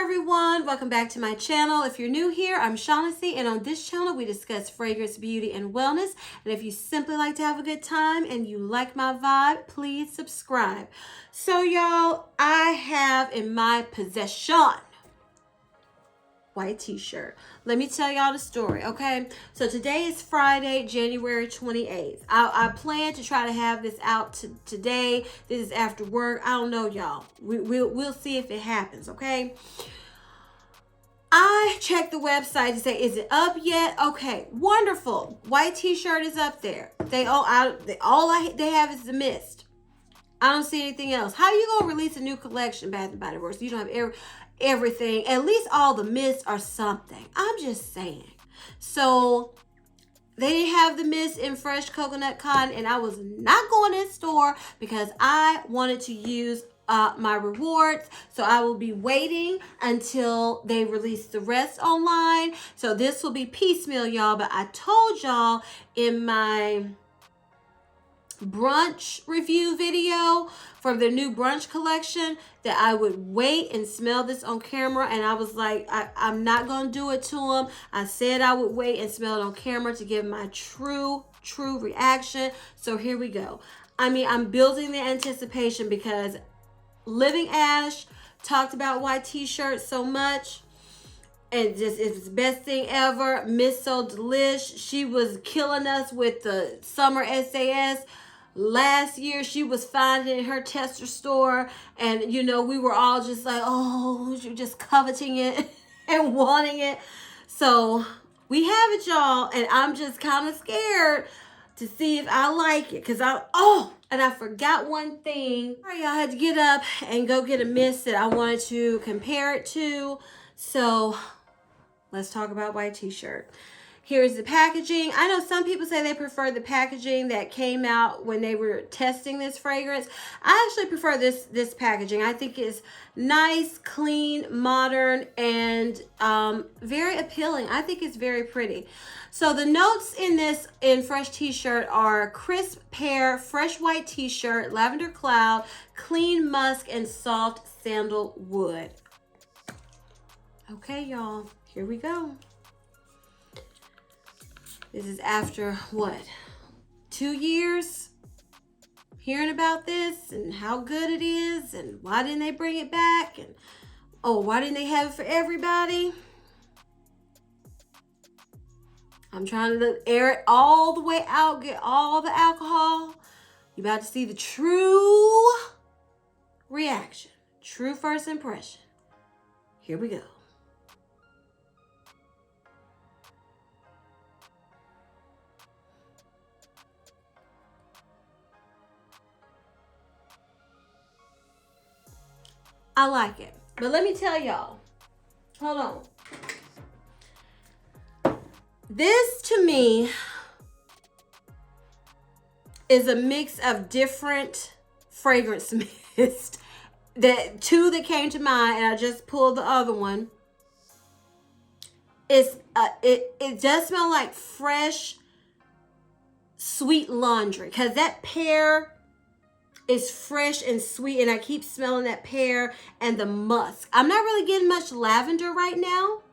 everyone, welcome back to my channel. If you're new here, I'm Shaughnessy, and on this channel we discuss fragrance, beauty, and wellness. And if you simply like to have a good time and you like my vibe, please subscribe. So y'all, I have in my possession white t-shirt. Let me tell y'all the story, okay? So today is Friday, January 28th. I plan to try to have this out today. This is after work. I don't know, y'all. We'll see if it happens, okay? I checked the website to say, is it up yet? Okay, wonderful. White t-shirt is up there. They have is the mist. I don't see anything else. How you gonna release a new collection, Bath and Body Works? You don't have everything. At least all the mists or something. I'm just saying. So they didn't have the mist in fresh coconut cotton, and I was not going in store because I wanted to use my rewards. So I will be waiting until they release the rest online. So this will be piecemeal, y'all. But I told y'all in my brunch review video for the new brunch collection that I would wait and smell this on camera, and I was like, I'm not gonna do it to them. I said I would wait and smell it on camera to give my true reaction. So here we go. I mean, I'm building the anticipation because Living Ash talked about white t-shirts so much, and just it's the best thing ever. Miss So Delish, she was killing us with the summer SAS. Last year, she was finding in her tester store, and you know, we were all just like, oh, you're just coveting it and wanting it. So we have it, y'all, and I'm just kind of scared to see if I like it, because and I forgot one thing. All right, y'all, had to get up and go get a mist that I wanted to compare it to. So let's talk about white t-shirt. Here's the packaging. I know some people say they prefer the packaging that came out when they were testing this fragrance. I actually prefer this packaging. I think it's nice, clean, modern, and very appealing. I think it's very pretty. So the notes in fresh t-shirt are crisp pear, fresh white t-shirt, lavender cloud, clean musk, and soft sandalwood. Okay, y'all, here we go. This is after, what, 2 years hearing about this and how good it is and why didn't they bring it back and, oh, why didn't they have it for everybody? I'm trying to air it all the way out, get all the alcohol. You're about to see the true reaction, true first impression. Here we go. I like it. But let me tell y'all. Hold on. This, to me, is a mix of different fragrance mist. Two that came to mind, and I just pulled the other one. It does smell like fresh, sweet laundry. Because that pear is fresh and sweet, and I keep smelling that pear and the musk. I'm not really getting much lavender right now.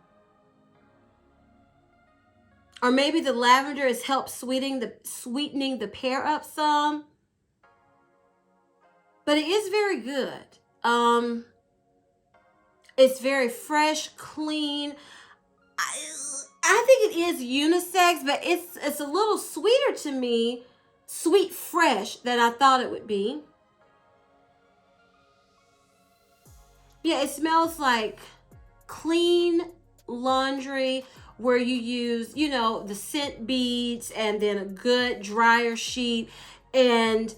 Or maybe the lavender has helped sweetening the pear up some. But it is very good. It's very fresh, clean. I think it is unisex, but it's a little sweeter to me. Sweet fresh than I thought it would be. Yeah, it smells like clean laundry where you use, you know, the scent beads and then a good dryer sheet, and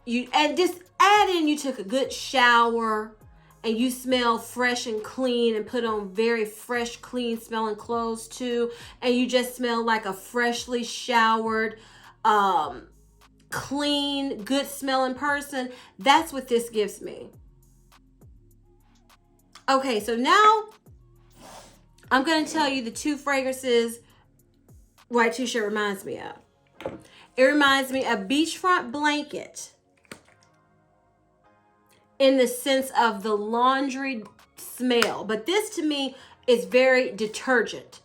just add in you took a good shower and you smell fresh and clean and put on very fresh, clean smelling clothes too, and you just smell like a freshly showered, clean, good smelling person. That's what this gives me. Okay, so now I'm going to tell you the two fragrances white t-shirt reminds me of. It reminds me of beachfront blanket in the sense of the laundry smell. But this to me is very detergent.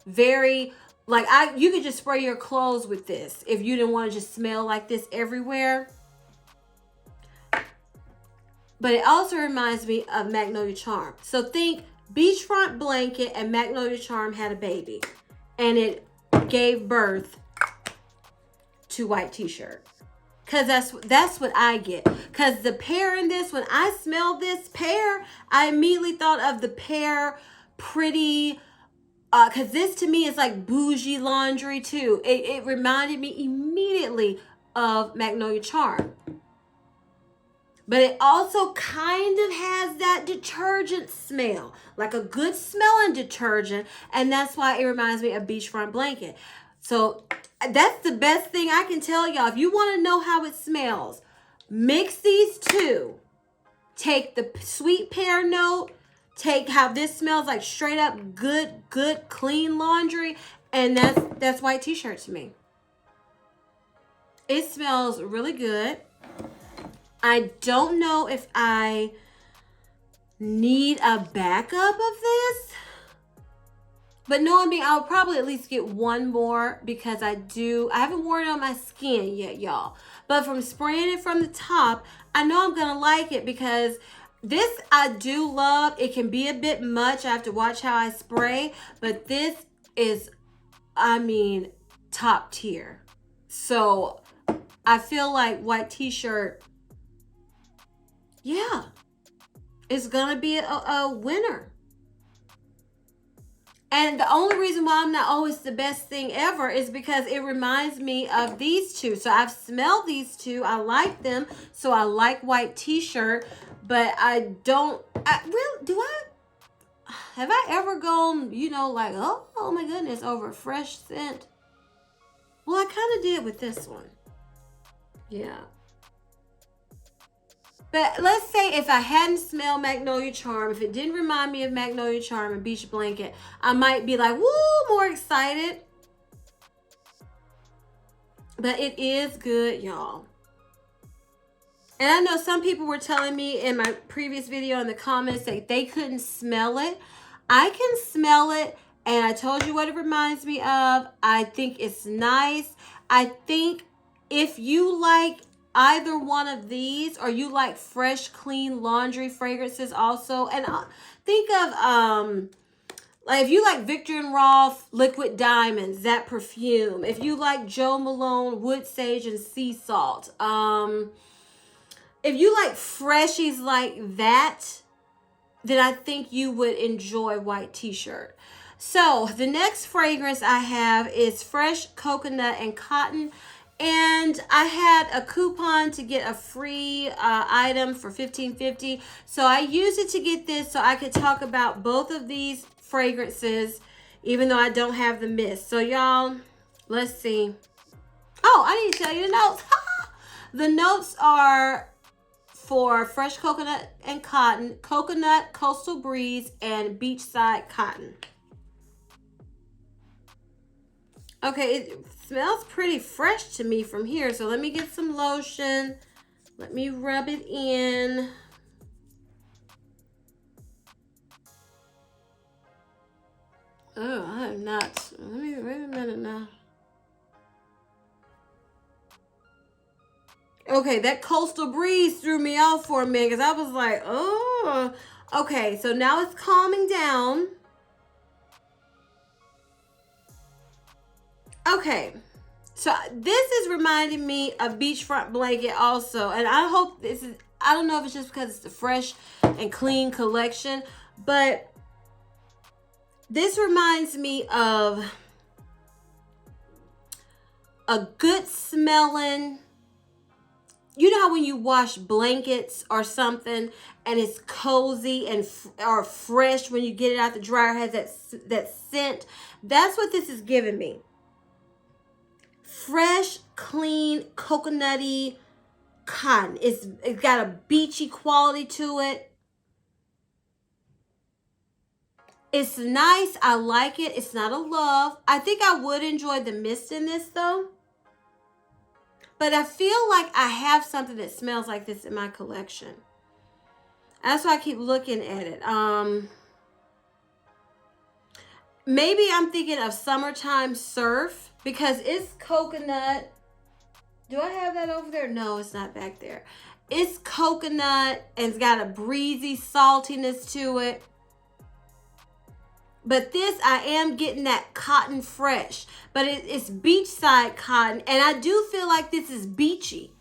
Very, like, you could just spray your clothes with this if you didn't want to just smell like this everywhere. But it also reminds me of Magnolia Charm. So think beachfront blanket and Magnolia Charm had a baby. And it gave birth to white t-shirt. Because that's what I get. Because the pear in this, when I smelled this pear, I immediately thought of the pear pretty, because this to me is like bougie laundry too. It reminded me immediately of Magnolia Charm. But it also kind of has that detergent smell, like a good smelling detergent. And that's why it reminds me of beachfront blanket. So that's the best thing I can tell y'all. If you want to know how it smells, mix these two. Take the sweet pear note. Take how this smells like straight up good, clean laundry. And that's white t-shirt to me. It smells really good. I don't know if I need a backup of this, but knowing me, I'll probably at least get one more because I haven't worn it on my skin yet, y'all. But from spraying it from the top, I know I'm gonna like it because this I do love. It can be a bit much. I have to watch how I spray, but this is, I mean, top tier. So I feel like white t-shirt, yeah, it's gonna be a winner. And the only reason why I'm not always the best thing ever is because it reminds me of these two. So I've smelled these two. I like them. So I like white t-shirt, but have I ever gone, like, oh my goodness, over a fresh scent? Well, I kind of did with this one. Yeah. But let's say if I hadn't smelled Magnolia Charm, if it didn't remind me of Magnolia Charm and Beach Blanket, I might be like, woo, more excited. But it is good, y'all. And I know some people were telling me in my previous video in the comments that they couldn't smell it. I can smell it, and I told you what it reminds me of. I think it's nice. I think if you like either one of these, or you like fresh, clean laundry fragrances also, and think of like if you like Victor and Rolf Liquid Diamonds, that perfume. If you like Joe Malone Wood Sage and Sea Salt, if you like freshies like that, then I think you would enjoy white t-shirt. So the next fragrance I have is Fresh Coconut and Cotton. And I had a coupon to get a free item for $15.50. So I used it to get this so I could talk about both of these fragrances, even though I don't have the mist. So y'all, let's see. Oh, I didn't tell you the notes. The notes are for Fresh Coconut and Cotton, Coconut, Coastal Breeze, and Beachside Cotton. Okay, it smells pretty fresh to me from here. So let me get some lotion. Let me rub it in. Oh, I am not. Let me wait a minute now. Okay, that Coastal Breeze threw me off for a minute because I was like, oh. Okay, so now it's calming down. Okay, so this is reminding me of Beachfront Blanket also. And I hope this is, I don't know if it's just because it's the fresh and clean collection, but this reminds me of a good smelling, you know how when you wash blankets or something and it's cozy and or fresh when you get it out the dryer, has that scent. That's what this is giving me. Fresh, clean, coconutty cotton. It's got a beachy quality to it. It's nice. I like it. It's not a love. I think I would enjoy the mist in this though. But I feel like I have something that smells like this in my collection. That's why I keep looking at it. Maybe I'm thinking of Summertime Surf because it's coconut. Do I have that over there? No, it's not back there. It's coconut and it's got a breezy saltiness to it. But this, I am getting that cotton fresh. But it's beachside cotton. And I do feel like this is beachy.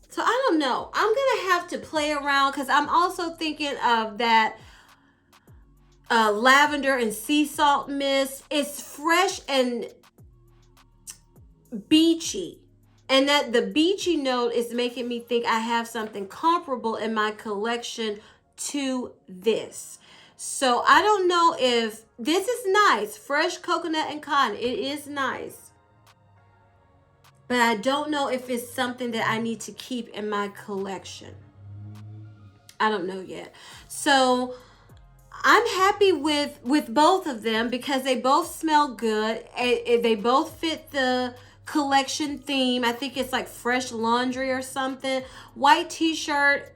So I don't know. I'm going to have to play around because I'm also thinking of that lavender and sea salt mist. It's fresh and beachy. And that the beachy note is making me think I have something comparable in my collection to this. So I don't know if this is nice. Fresh coconut and cotton. It is nice. But I don't know if it's something that I need to keep in my collection. I don't know yet. So I'm happy with both of them because they both smell good. They both fit the collection theme. I think it's like fresh laundry or something. White t-shirt.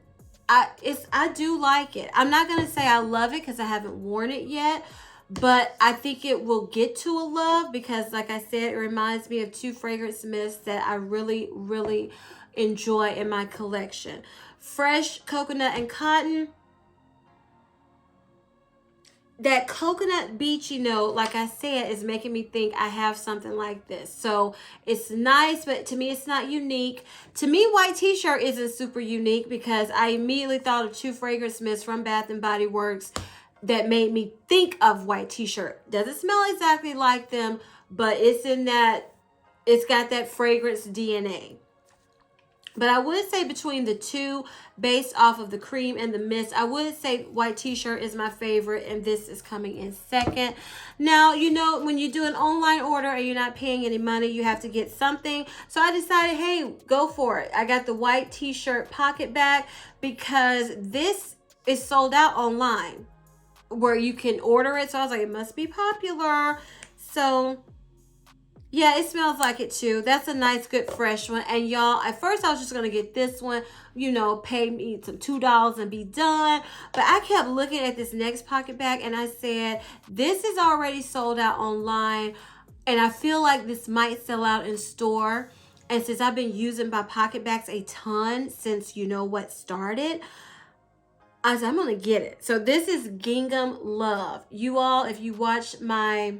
I do like it. I'm not gonna say I love it because I haven't worn it yet, but I think it will get to a love because, like I said, it reminds me of two fragrance mists that I really, really enjoy in my collection. Fresh coconut and cotton. That coconut beachy note, like I said, is making me think I have something like this. So it's nice, but to me, it's not unique. To me, white t-shirt isn't super unique because I immediately thought of two fragrance mists from Bath & Body Works that made me think of white t-shirt. Doesn't smell exactly like them, but it's in that, it's got that fragrance DNA. But I would say between the two, based off of the cream and the mist, I would say white t-shirt is my favorite, and this is coming in second. Now, you know, when you do an online order and you're not paying any money, you have to get something. So I decided, hey, go for it. I got the white t-shirt pocket bag because this is sold out online where you can order it. So I was like, it must be popular. So yeah, it smells like it too. That's a nice, good, fresh one. And y'all, at first I was just going to get this one, you know, pay me some $2 and be done. But I kept looking at this next pocket bag and I said, this is already sold out online. And I feel like this might sell out in store. And since I've been using my pocket bags a ton since you know what started, I said, I'm going to get it. So this is Gingham Love. You all, if you watch my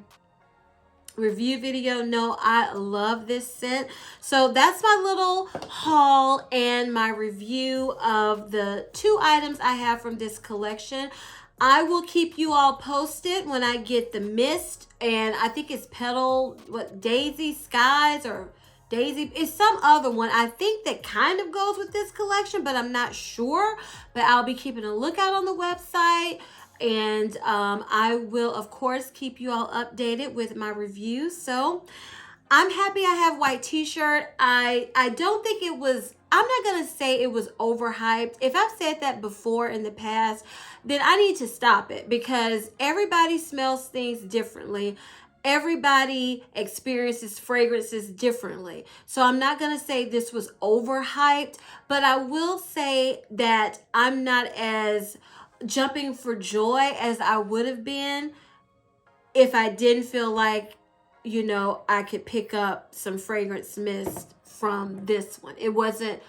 review video, know I love this scent. So that's my little haul and my review of the two items I have from this collection. I will keep you all posted when I get the mist, and I think it's Petal, what, Daisy Skies or Daisy, it's some other one I think that kind of goes with this collection, but I'm not sure. But I'll be keeping a lookout on the website. And I will, of course, keep you all updated with my reviews. So I'm happy I have white t-shirt. I don't think it was, I'm not going to say it was overhyped. If I've said that before in the past, then I need to stop it because everybody smells things differently. Everybody experiences fragrances differently. So I'm not going to say this was overhyped, but I will say that I'm not as jumping for joy as I would have been if I didn't feel like, you know, I could pick up some fragrance mist from this one. It wasn't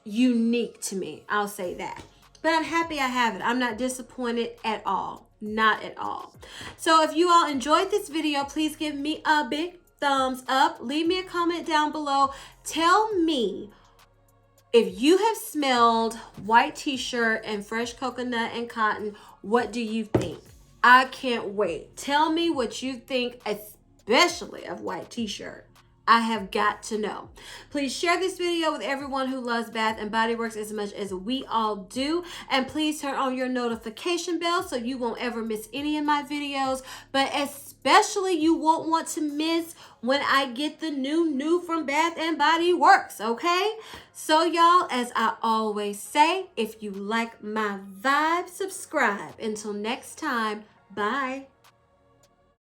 unique to me, I'll say that. But I'm happy I have it. I'm not disappointed at all. Not at all. So if you all enjoyed this video, please give me a big thumbs up. Leave me a comment down below. Tell me if you have smelled white t-shirt and fresh coconut and cotton, what do you think? I can't wait. Tell me what you think, especially of white t-shirt. I have got to know. Please share this video with everyone who loves Bath & Body Works as much as we all do. And please turn on your notification bell so you won't ever miss any of my videos. But especially you won't want to miss when I get the new from Bath & Body Works, okay? So y'all, as I always say, if you like my vibe, subscribe. Until next time, bye.